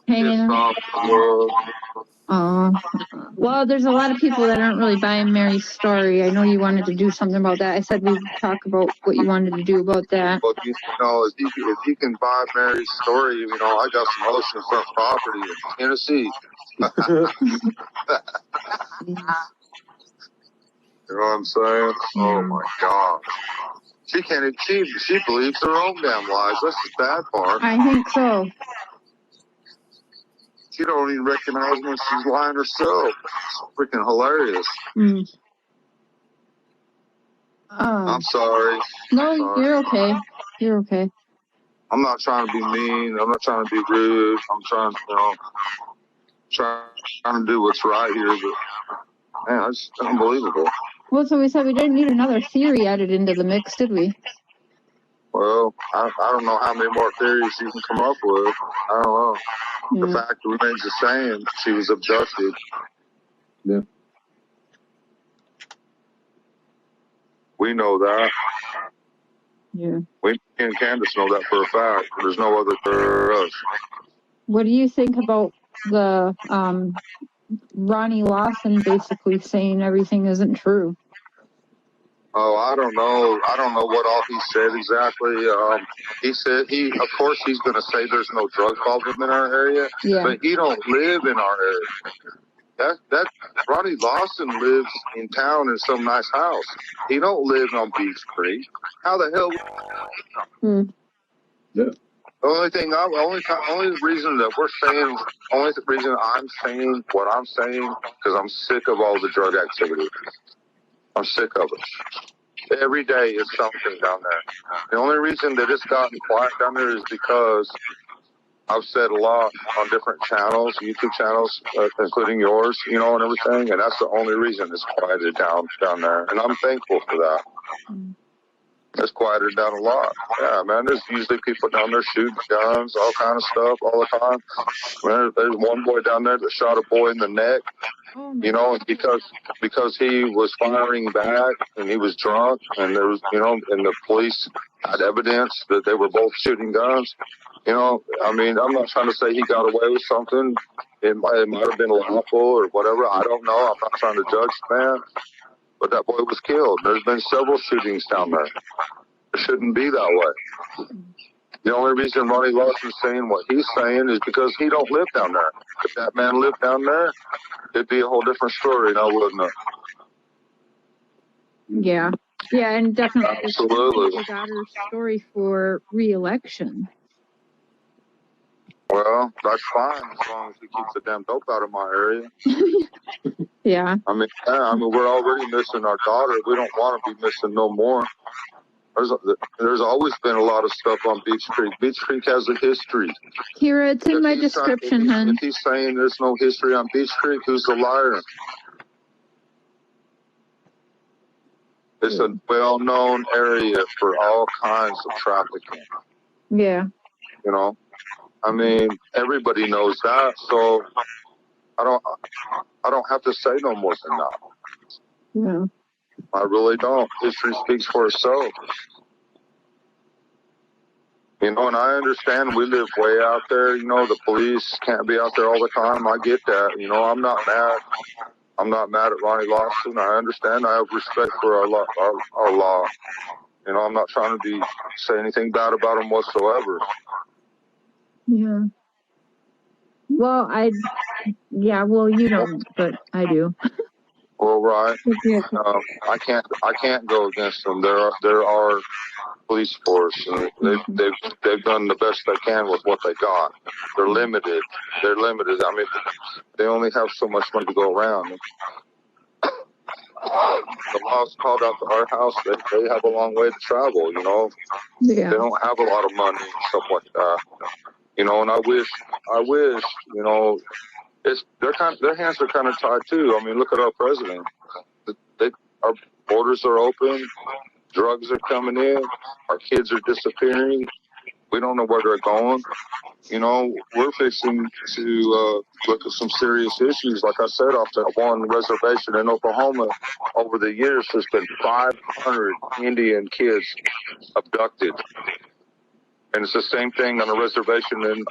Hanging out. Well, there's a lot of people that aren't really buying Mary's story. I know you wanted to do something about that. I said we'd talk about what you wanted to do about that. Well, if he can buy Mary's story, I got some oceanfront property in Tennessee. You know what I'm saying? Oh my God. She can't. She believes her own damn lies. That's the bad part. I think so. She don't even recognize when she's lying herself. It's freaking hilarious. I'm sorry. No, you're okay. You're okay. I'm not trying to be mean. I'm not trying to be rude. I'm trying to do what's right here. But man, it's unbelievable. Well, so we said we didn't need another theory added into the mix, did we? Well, I don't know how many more theories you can come up with. I don't know. Yeah. The fact remains the same. She was abducted. Yeah. We know that. Yeah. We and Candace know that for a fact. There's no other for us. What do you think about the Ronnie Lawson basically saying everything isn't true? Oh, I don't know. I don't know what all he said exactly. He said of course, he's going to say there's no drug problem in our area, but he don't live in our area. That Ronnie Lawson lives in town in some nice house. He don't live on Beach Creek. How the hell? Yeah. The only reason that we're saying, only reason I'm saying what I'm saying, because I'm sick of all the drug activity. I'm sick of it. Every day is something down there. The only reason that it's gotten quiet down there is because I've said a lot on different channels, YouTube channels, including yours, and everything. And that's the only reason it's quieted down there. And I'm thankful for that. It's quieted down a lot. Yeah, man, there's usually people down there shooting guns, all kind of stuff all the time. Man, there's one boy down there that shot a boy in the neck, because he was firing back and he was drunk, and there was, and the police had evidence that they were both shooting guns. I mean, I'm not trying to say he got away with something. It might have been lawful or whatever. I don't know. I'm not trying to judge the man. But that boy was killed. There's been several shootings down there. It shouldn't be that way. The only reason Ronnie Lawson's saying what he's saying is because he don't live down there. If that man lived down there, it'd be a whole different story, now wouldn't it? Yeah. Yeah, and definitely. Absolutely. His daughter's story for re-election. Well, that's fine as long as he keeps the damn dope out of my area. Yeah. I mean, we're already missing our daughter. We don't want to be missing no more. There's always been a lot of stuff on Beach Creek. Beach Creek has a history. Kira, it's in my description, hon. If he's saying there's no history on Beach Creek, who's the liar? It's a well-known area for all kinds of trafficking. Yeah. I mean, everybody knows that, so I don't have to say no more than that. Yeah. I really don't. History speaks for itself. And I understand we live way out there. The police can't be out there all the time. I get that. I'm not mad. I'm not mad at Ronnie Lawson. I understand. I have respect for our law. I'm not trying to say anything bad about him whatsoever. Yeah. Well, you don't, but I do. Well, right. I can't go against them. There are police force, and they've done the best they can with what they got. They're limited. I mean, they only have so much money to go around. The law's called out to our house. They have a long way to travel. Yeah. They don't have a lot of money and stuff like that. And I wish. Their hands are kind of tied too. I mean, look at our president. Our borders are open. Drugs are coming in. Our kids are disappearing. We don't know where they're going. We're fixing to look at some serious issues. Like I said, off that one reservation in Oklahoma, over the years, there's been 500 Indian kids abducted. And it's the same thing on a reservation in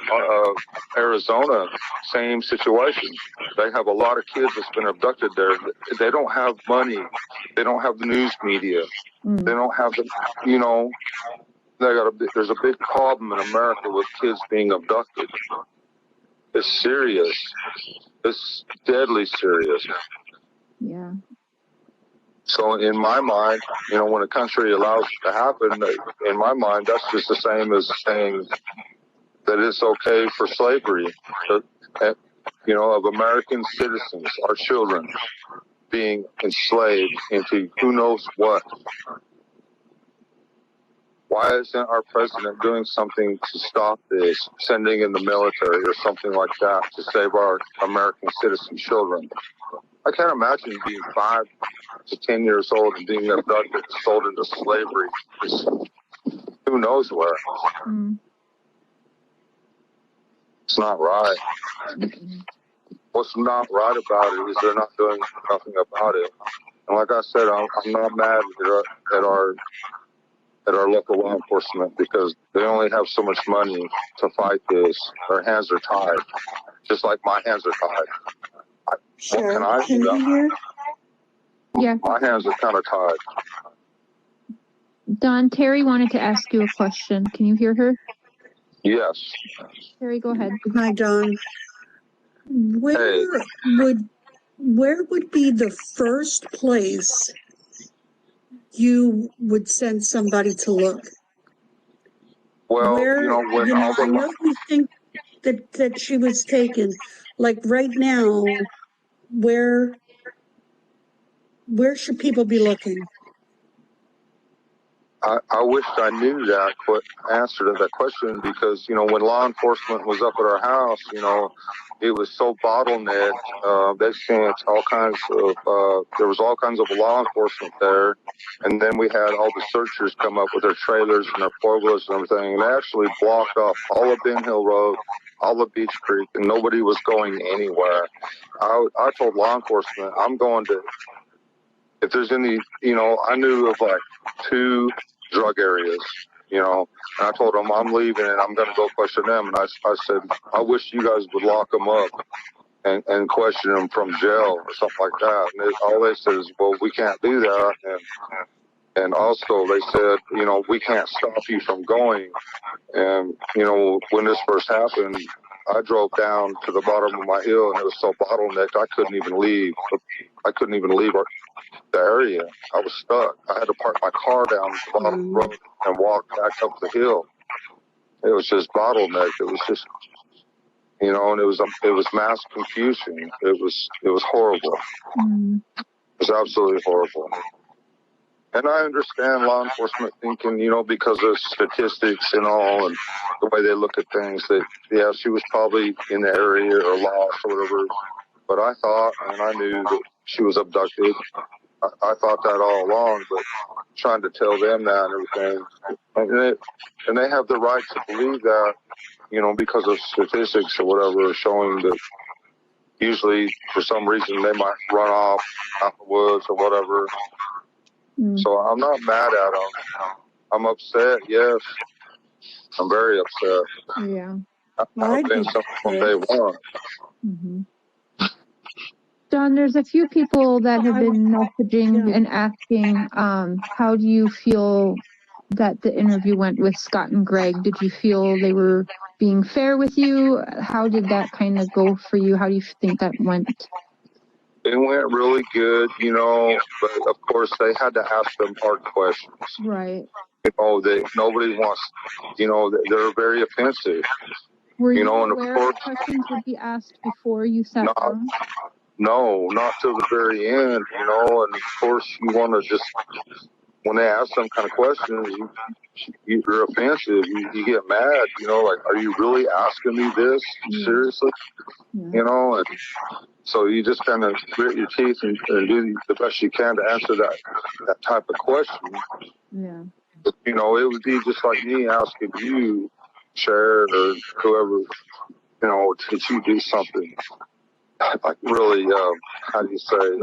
Arizona, same situation. They have a lot of kids that's been abducted there. They don't have money. They don't have the news media. They don't have the, you know, there's a big problem in America with kids being abducted. It's serious. It's deadly serious. Yeah. So in my mind, you know, when a country allows it to happen, in my mind, that's just the same as saying that it's okay for slavery, you know, of American citizens, our children, being enslaved into who knows what. Why isn't our president doing something to stop this, sending in the military or something like that to save our American citizen children? I can't imagine being 5 to 10 years old and being abducted and sold into slavery. Who knows where? It's not right. What's not right about it is they're not doing nothing about it. And like I said, I'm not mad at our local law enforcement because they only have so much money to fight this. Their hands are tied, just like my hands are tied. Sure. What can I Can do? you hear? Yeah. My hands are kind of tied. Don, Terry wanted to ask you a question. Can you hear her? Yes. Terry, go ahead. Hi, Don. Where would be the first place you would send somebody to look? Well, Where, you know, when all I the know you think that she was taken. Like right now, where should people be looking? I wish I knew that answer to that question because, you know, when law enforcement was up at our house, you know, it was so bottlenecked. They sent all kinds of, there was all kinds of law enforcement there. And then we had all the searchers come up with their trailers and their four-wheelers and everything. And they actually blocked off all of Ben Hill Road, all of Beach Creek, and nobody was going anywhere. I told law enforcement, I'm going to, if there's any, you know, I knew of like 2 drug areas, you know, and I told them I'm leaving and I'm going to go question them. And I said, I wish you guys would lock them up and question them from jail or something like that. And all they said is, well, we can't do that. And also they said, you know, we can't stop you from going. And, you know, when this first happened, I drove down to the bottom of my hill and it was so bottlenecked I couldn't even leave. The area. I was stuck. I had to park my car down the bottom of the road and walk back up the hill. It was just bottlenecked. It was just, you know, and it was mass confusion. It was horrible. It was absolutely horrible. And I understand law enforcement thinking, you know, because of statistics and all and the way they look at things that, yeah, she was probably in the area or lost or whatever. But I thought and I knew that she was abducted. I thought that all along, but trying to tell them that and everything. And they have the right to believe that, you know, because of statistics or whatever, showing that usually for some reason they might run off out the woods or whatever. So I'm not mad at them. I'm upset, yes. I'm very upset. Yeah. I've been something from day one. Don, there's a few people that have been messaging and asking, how do you feel that the interview went with Scott and Greg? Did you feel they were being fair with you? How did that kind of go for you? How do you think that went? It went really good, you know, but of course they had to ask them hard questions. Right. You know, nobody wants, you know, they're very offensive. Were you know, and aware of course, questions would be asked before you sat down? No, not till the very end, you know, and of course you want to just, when they ask some kind of questions, you're offensive, you get mad, you know, like, are you really asking me this? Seriously? You know, and so you just kind of grit your teeth and do the best you can to answer that type of question. Yeah. You know, it would be just like me asking you, Sharon, or whoever, you know, did you do something like really, how do you say,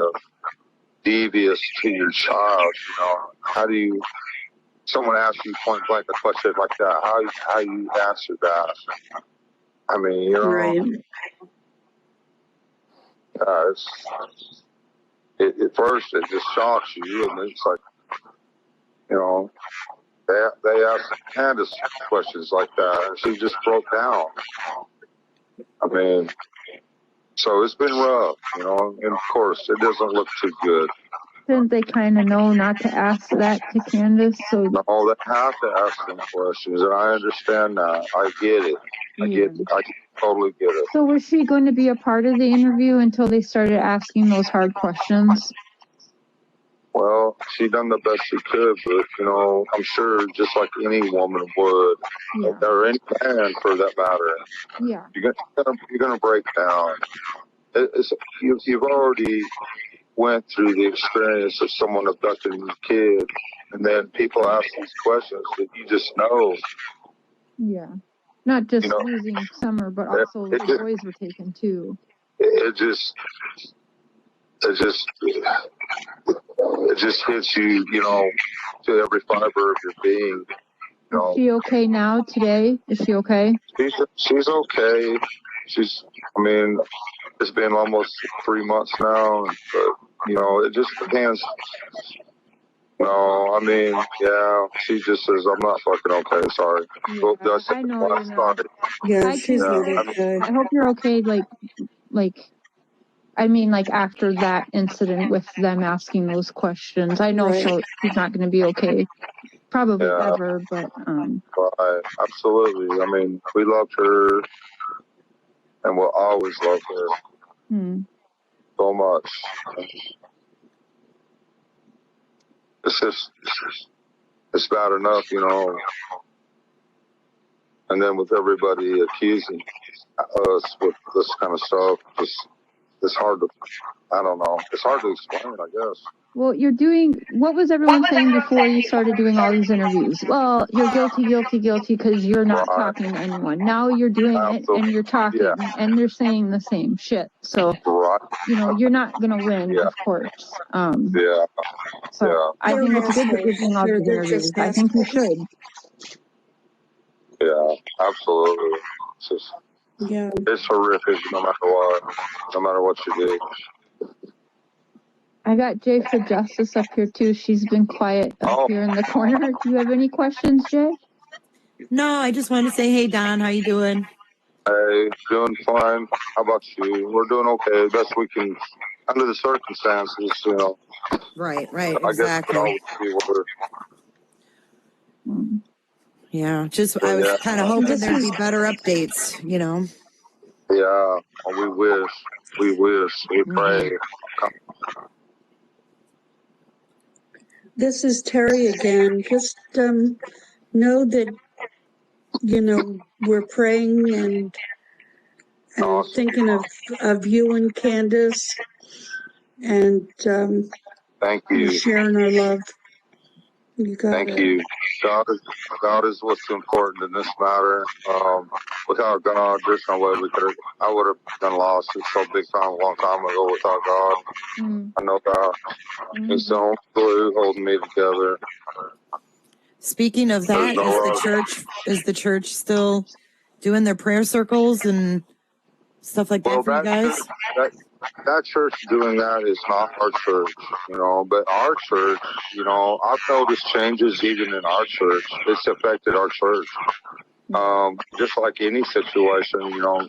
devious to your child, you know? How do you someone asks you point blank a question like that, how you answer that? I mean, you know, Right. At first it just shocks you, and it's like, you know, they asked Candace questions like that, and she just broke down. I mean, so it's been rough, you know, and of course it doesn't look too good. Didn't they kind of know not to ask that to Candace? So No, they have to ask them questions, and I understand that. I get it. I totally get it. So was she going to be a part of the interview until they started asking those hard questions? Well, she done the best she could, but you know, I'm sure just like any woman would, or any man for that matter, Yeah. you're gonna break down. You've already went through the experience of someone abducting your kid, and then people ask these questions that you just know. Yeah. Not just You know, losing Summer, but also the boys were taken too. It just hits you, you know, to every fiber of your being. You know. Is she okay now today? Is she okay? She's okay. I mean, it's been almost 3 months now, but, you know, it just depends. No, I mean, yeah, she just says, I'm not fucking okay, sorry. Yeah, Well, I know you're not. Yeah, she's not okay. I hope you're okay, like after that incident with them asking those questions. I know she's not going to be okay, probably ever, but Right, absolutely. I mean, we loved her, and we'll always love her so much. It's bad enough, you know. And then with everybody accusing us with this kind of stuff, it's hard to, I don't know. It's hard to explain, I guess. Well, what was everyone saying before you started doing all these interviews? Well, you're guilty because you're not talking to anyone. Now you're doing it and you're talking and they're saying the same shit. So, you know, you're not going to win, of course. So I think it's good that you're doing all these interviews. I think you should. Yeah, absolutely. It's horrific no matter what you do. I got Jay for Justice up here too. She's been quiet up here in the corner. Do you have any questions, Jay? No, I just wanted to say, hey, Don, how you doing? Hey, doing fine. How about you? We're doing okay. Best we can under the circumstances, you know. Right, exactly. Yeah, I was kind of hoping there'd be better updates, you know. Yeah, we wish, we pray. This is Terry again. Just know that, you know, we're praying and thinking of you and Candace, and thank you. Sharing our love. Thank you. God is what's important in this matter. Without God, there's no way I would have been lost so big time a long time ago without God. I know God. He's the only glue holding me together. Speaking of that, is the church still doing their prayer circles and stuff like that for you guys? That church doing that is not our church, you know, but our church, you know, I've noticed changes even in our church. It's affected our church. Just like any situation, you know,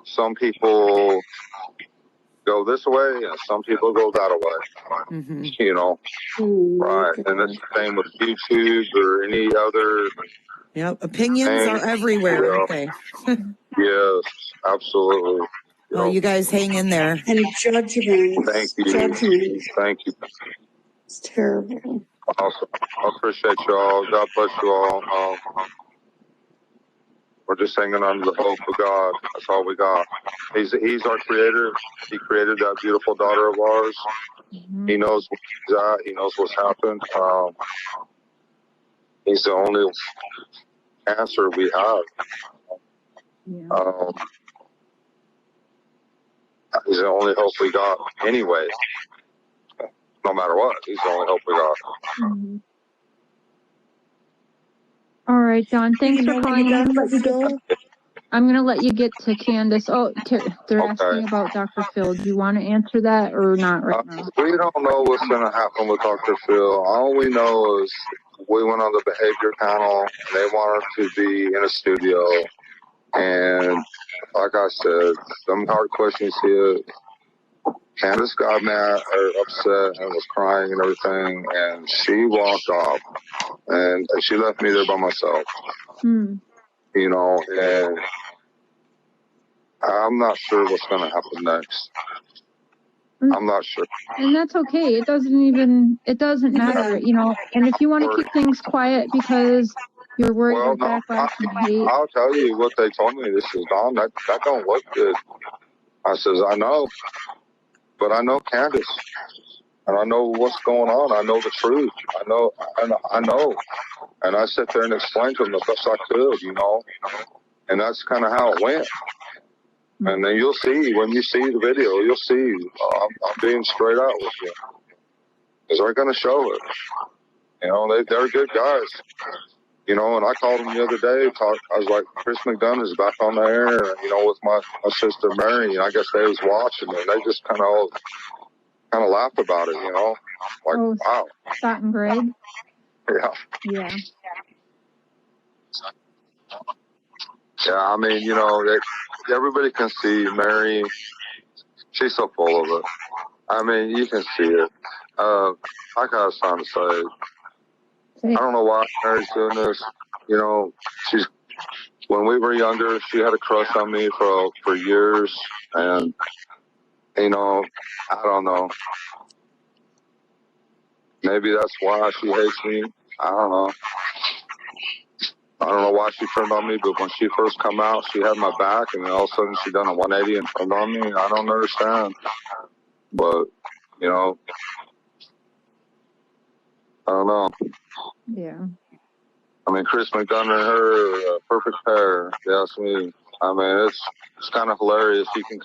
some people go this way and some people go that way, you know, right. And it's the same with YouTube or any other. Yep. Opinions are everywhere, aren't they? Yes, absolutely. Well, you guys hang in there. And judgment. Thank you. Judgment. Thank you. It's terrible. Awesome. I appreciate you all. God bless you all. We're just hanging on to the hope of God. That's all we got. He's our creator. He created that beautiful daughter of ours. He knows where he's at. He knows what's happened. He's the only answer we have. He's the only hope we got anyway. no matter what. He's the only hope we got. Mhm. All right, John. Thanks for calling. I'm going to let you get to Candace. Oh, they're asking about Dr. Phil. Do you want to answer that or not right now? We don't know what's going to happen with Dr. Phil. All we know is we went on the behavior panel, and they want her to be in a studio. And like I said, some hard questions here. Candace got mad or upset and was crying and everything, and she walked off. And she left me there by myself. You know, and I'm not sure what's going to happen next. I'm not sure. And that's okay. It doesn't matter, you know. And if you want to keep things quiet because you're worried of backlash and hate. I'll tell you what they told me. This is Don. That don't look good. I says, I know. But I know Candace. And I know what's going on. I know the truth. I know. And I sit there and explain to them the best I could, you know. And that's kind of how it went. And then you'll see, when you see the video, you'll see I'm being straight out with you. Because they're going to show it. You know, they're good guys. You know, and I called them the other day. I was like, Chris McDonough is back on the air, you know, with my sister Mary. And I guess they was watching it. And they just kind of laughed about it, you know. Like, wow. Scott and Greg? Yeah. Yeah, I mean, you know, everybody can see Mary. She's so full of it. I mean, you can see it. I got something to say. I don't know why Mary's doing this. You know, when we were younger, she had a crush on me for years. And, you know, I don't know. Maybe that's why she hates me. I don't know. I don't know why she turned on me, but when she first come out, she had my back, and then all of a sudden she done a 180 and turned on me. I don't understand. But, you know, I don't know. Yeah. I mean, Chris McDonough and her, perfect pair. That's me. I mean, it's kind of hilarious. You can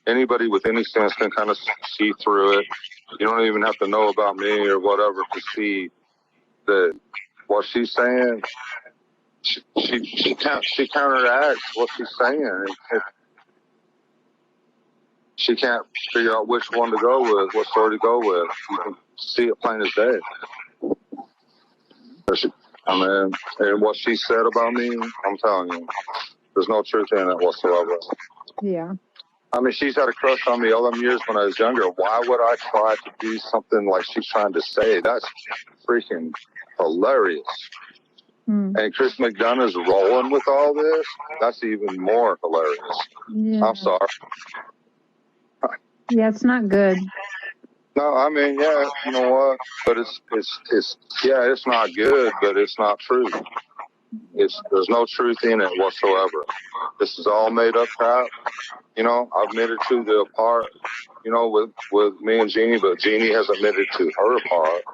anybody with any sense can kind of see through it. You don't even have to know about me or whatever to see that what she's saying. She counteracts what she's saying. She can't figure out which one to go with, what story to go with. You can see it plain as day. I mean, and what she said about me, I'm telling you, there's no truth in it whatsoever. Yeah. I mean, she's had a crush on me all them years when I was younger. Why would I try to do something like she's trying to say? That's freaking hilarious. And Chris McDonough's rolling with all this. That's even more hilarious. Yeah. I'm sorry. Yeah, it's not good. No, I mean, yeah, you know what? But it's not good, but it's not true. There's no truth in it whatsoever. This is all made up crap. You know, I've admitted to the part, you know, with me and Jeannie, but Jeannie has admitted to her part.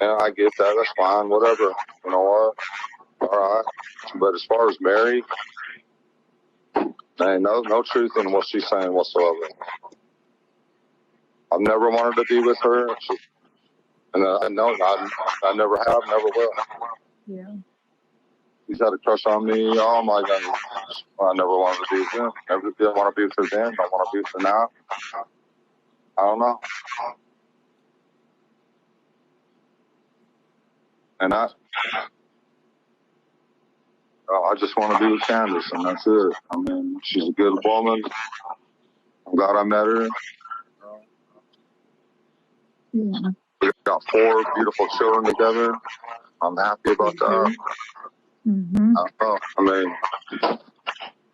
And I get that. That's fine. Whatever. You know what? All right. But as far as Mary, there ain't no truth in what she's saying whatsoever. I've never wanted to be with her. And I never have, never will. Yeah. She's had a crush on me. Oh my God. I never wanted to be with him. Never did want to be with her then. Don't want to be with her now. I don't know. And I just want to be with Candace, and that's it. I mean, she's a good woman. I'm glad I met her. Yeah. We've got 4 beautiful children together. I'm happy about that. I mean,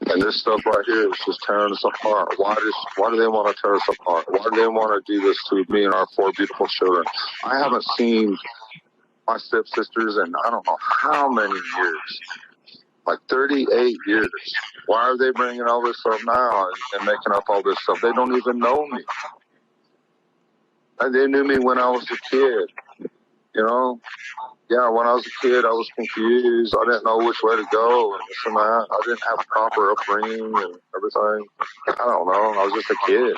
and this stuff right here is just tearing us apart. Why do they want to tear us apart? Why do they want to do this to me and our 4 beautiful children? I haven't seen my stepsisters in I don't know how many years. Like 38 years. Why are they bringing all this up now and making up all this stuff? They don't even know me. They knew me when I was a kid. You know? Yeah, when I was a kid, I was confused. I didn't know which way to go and this and that. I didn't have proper upbringing and everything. I don't know. I was just a kid.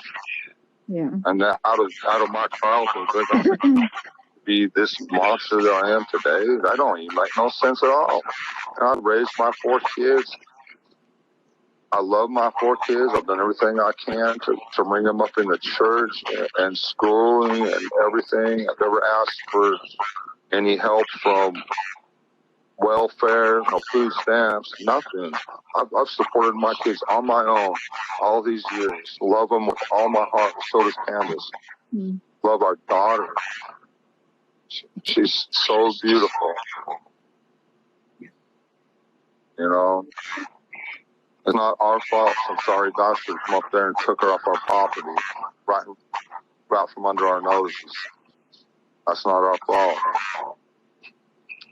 Yeah. And that out of my childhood, I'm to be this monster that I am today. That don't even make no sense at all. God raised my 4 kids. I love my 4 kids. I've done everything I can to bring them up in the church and schooling and everything. I've never asked for any help from welfare, no food stamps, nothing. I've supported my kids on my own all these years. Love them with all my heart. So does Candace. Mm. Love our daughter. She's so beautiful. You know, it's not our fault some sorry bastard come up there and took her off our property right from under our noses. That's not our fault.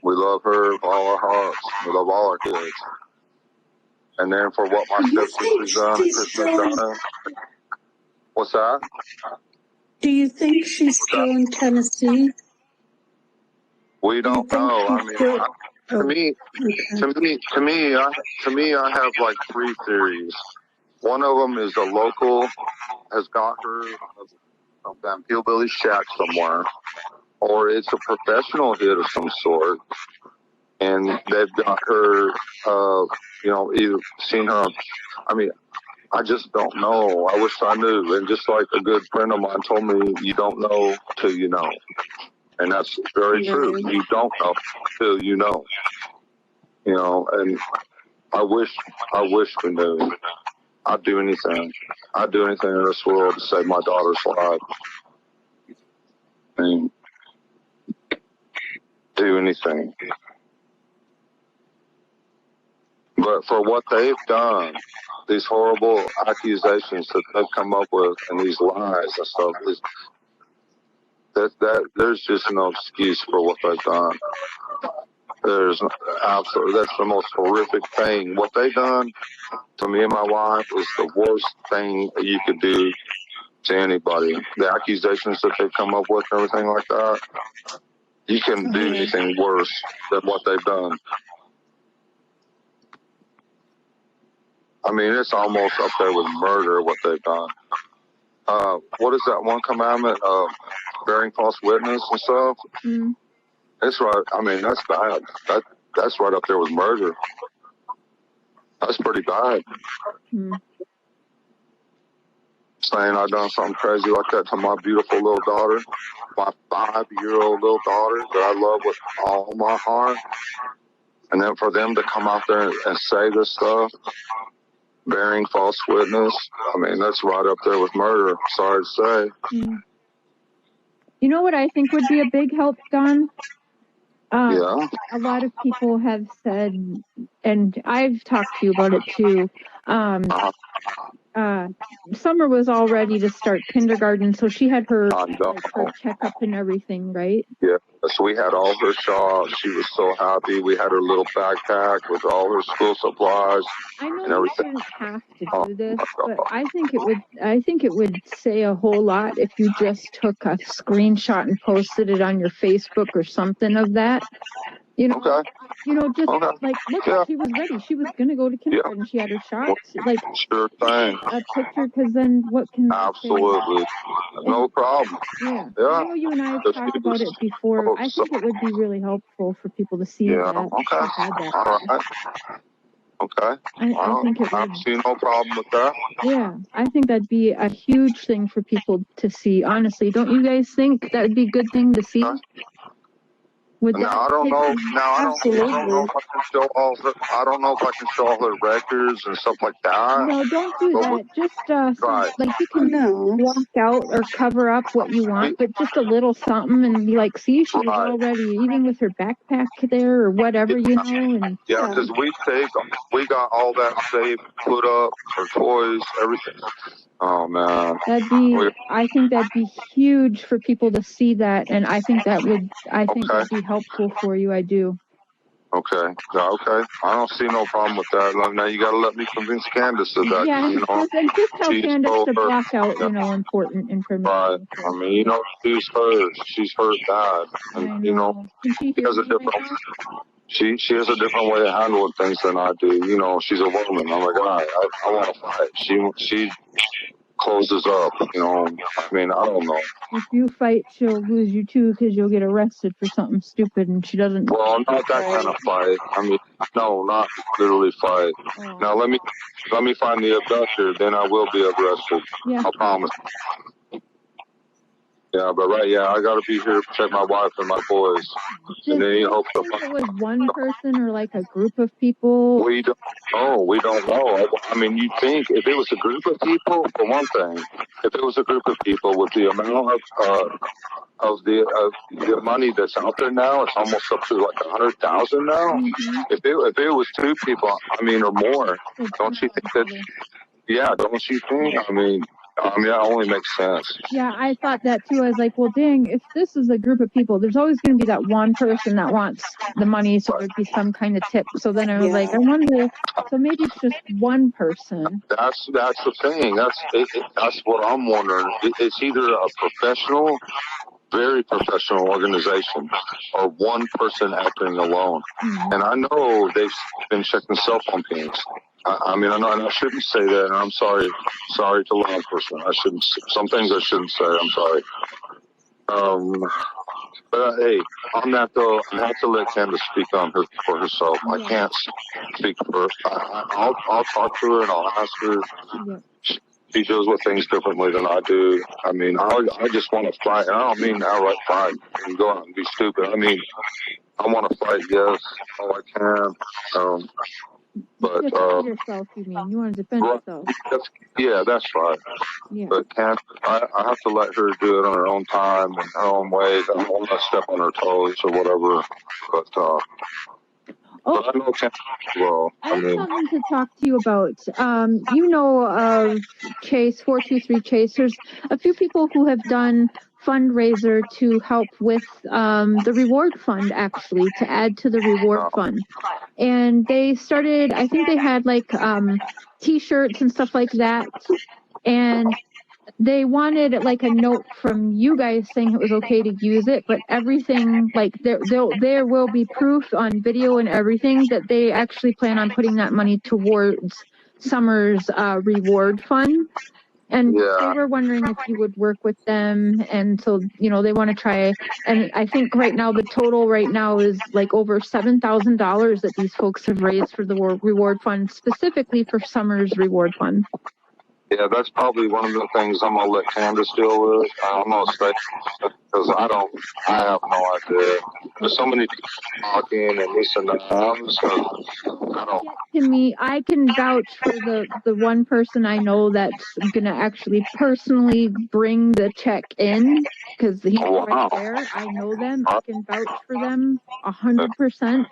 We love her with all our hearts. We love all our kids. And then for what my Do you stepsister's think done, she's Christmas still- done. What's that? Do you think she's still in Tennessee? We Do you don't think know. I she's mean, still- to me, I have like 3 theories. One of them is a local has got her a damn hillbilly shack somewhere, or it's a professional hit of some sort, and they've got her, either seen her. I mean, I just don't know. I wish I knew. And just like a good friend of mine told me, you don't know till you know. And that's very true. You don't know till you know. You know, and I wish we knew. I'd do anything. I'd do anything in this world to save my daughter's life. I mean, do anything. But for what they've done, these horrible accusations that they've come up with and these lies and stuff, there's just no excuse for what they've done. There's absolutely, that's the most horrific thing. What they've done to me and my wife is the worst thing that you could do to anybody. The accusations that they've come up with and everything like that, you couldn't do anything worse than what they've done. I mean, it's almost up there with murder, what they've done. What is that one commandment of bearing false witness and stuff? Mm. It's right. I mean, that's bad. That's right up there with murder. That's pretty bad. Mm. Saying I done something crazy like that to my beautiful little daughter, my 5-year-old little daughter that I love with all my heart. And then for them to come out there and say this stuff, bearing false witness, I mean, that's right up there with murder, sorry to say. Mm. You know what I think would be a big help, Don? Yeah. A lot of people have said, and I've talked to you about it too. Summer was all ready to start kindergarten, so she had her checkup and everything, right? Yeah. So we had all her shots. She was so happy. We had her little backpack with all her school supplies. I know and you everything. shouldn't have to do this, but I think it would say a whole lot if you just took a screenshot and posted it on your Facebook or something of that. You know, Okay. Just Okay. like, look, Yeah. she was ready. She was going to go to kindergarten. She had her shots. Like, sure thing. A picture, because then what can they Absolutely. No problem. Yeah. Yeah. I know you and I have talked about it before. I think it would be really helpful for people to see that. Okay. Had that. All right. Okay. I think it I would. see no problem with that. Yeah, I think that'd be a huge thing for people to see. Honestly, don't you guys think that'd be a good thing to see? Now I don't know. Now I don't know if I can show all her. I don't know if I can show all her records and stuff like that. No, don't do that. Just Right. like you can block out or cover up what you want, but just a little something and be like, see, she was already, even with her backpack there or whatever, you know. And yeah, because we got all that saved, put up, her toys, everything. Oh man, I think that'd be huge for people to see that, and I think that'd be helpful for you. I do. Okay. Yeah, okay. I don't see no problem with that. Now you got to let me convince Candace of that. Yeah, you know, just tell Candace to block out, important information. Right. I mean, she's her. She's her dad, and Can she he has a different. She has a different way of handling things than I do. She's a woman. I'm like, I want to fight. closes up. You know, I mean, I don't know. If you fight, she'll lose you too because you'll get arrested for something stupid and she doesn't. Well, not that kind of fight. I mean, no, not literally fight. Oh. Now let me find the abductor, then I will be arrested. Yeah. I promise. Yeah, but I gotta be here to protect my wife and my boys. Did And then they you hope say to. it was one person or like a group of people? We don't know. I mean, you'd think if it was a group of people, for one thing, if it was a group of people with the amount of the money that's out there now, it's almost up to like 100,000 now. Mm-hmm. If it was two people, I mean, or more, don't you think that? Yeah, don't you think? I mean, that only makes sense. Yeah, I thought that too. I was like, well, dang, if this is a group of people, there's always going to be that one person that wants the money, so there'd be some kind of tip. So then I was like, I wonder, so maybe it's just one person. That's the thing. That's what I'm wondering. It's either a professional, very professional organization, or one person acting alone. Mm-hmm. And I know they've been checking cell phone pings. I mean, I know, and I shouldn't say that. And I'm sorry to law enforcement. I shouldn't. Some things I shouldn't say. I'm sorry. But hey, on that though, I have to let Candace speak for herself. Yeah. I can't speak for her. I'll talk to her and I'll ask her. Yeah. She deals with things differently than I do. I mean, I just want to fight. And I don't mean outright fight and go out and be stupid. I mean, I want to fight. Yes, all I can. But defend yourself, you mean? You want to defend yourself? That's right. Yeah. But I have to let her do it on her own time and her own ways. I don't want to step on her toes or whatever. But but I know Candace well. I have something to talk to you about. You know of Chase, 423 Chase. There's a few people who have done fundraiser to help with the reward fund, actually, to add to the reward fund. And they started, I think they had like T-shirts and stuff like that. And they wanted like a note from you guys saying it was okay to use it, but everything, like there will be proof on video and everything that they actually plan on putting that money towards Summer's reward fund. And they were wondering if you would work with them. And so, you know, they want to try. And I think right now the total right now is like over $7,000 that these folks have raised for the reward fund, specifically for Summer's reward fund. Yeah, that's probably one of the things I'm gonna let Candace deal with. I'm gonna stay because I have no idea. There's so many people talking and this and that. I'm just gonna, I don't. To me, I can vouch for the one person I know that's gonna actually personally bring the check in because he's right there. I know them. I can vouch for them 100%.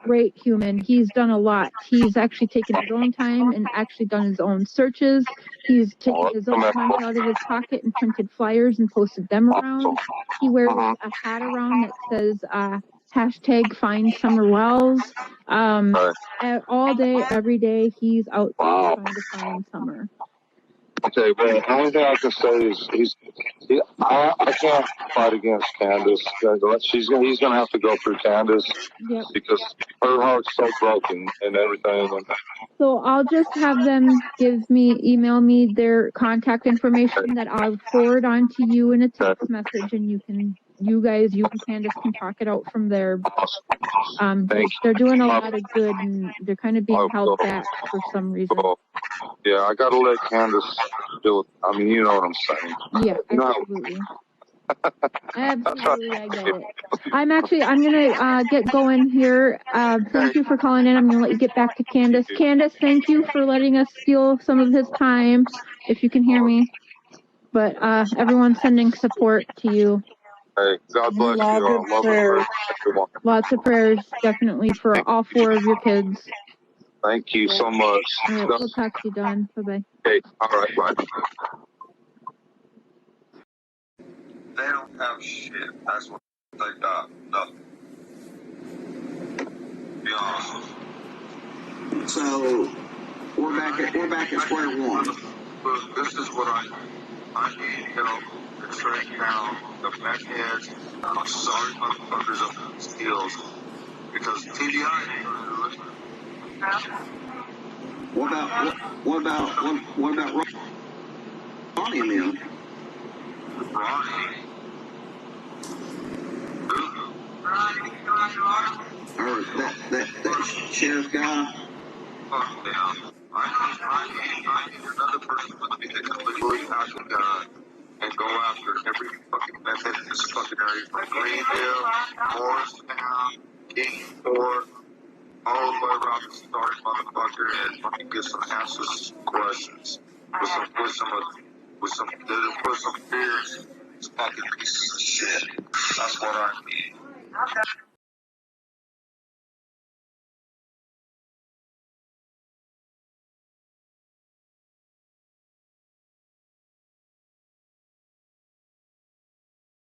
Great human. He's done a lot. He's actually taken his own time and actually done his own searches. He's taken his own money out of his pocket and printed flyers and posted them around. He wears a hat around that says hashtag find Summer Wells. All day, every day, he's out there trying to find Summer. Okay, well, the only thing I can say is I can't fight against Candace. He's gonna have to go through Candace because her heart's so broken and everything. So I'll just have them email me their contact information that I'll forward on to you in a text message, and you and Candace can talk it out from there. They're doing a lot of good, and they're kind of being held back for some reason. Yeah, I gotta let Candace do it. I mean, you know what I'm saying. Yeah, absolutely. Absolutely, I get it. I'm gonna get going here. Thank you for calling in. I'm gonna let you get back to Candace. Candace, thank you for letting us steal some of his time, if you can hear me. But everyone's sending support to you. Hey, God bless you. Lots of prayers, definitely, for all 4 of your kids. Thank you so much. All right, we'll talk to you, Don. Bye-bye. Okay, all right, bye. They don't have shit. That's what they got. Nothing. Be honest. So we're back at square one. This is what I need help to track down the backheads. I'm sorry, motherfuckers up skills because TBI ain't gonna do it. What about Ronnie and them. Ronnie. Or that sheriff guy. Fuck them. I need another person with me that can literally pack a gun and go after every fucking method in this fucking area from Greenville, Morristown, Kingsport, all the way around the start, motherfucker, and fucking get some answers to questions with some fears. Fucking pieces of shit. That's what I need.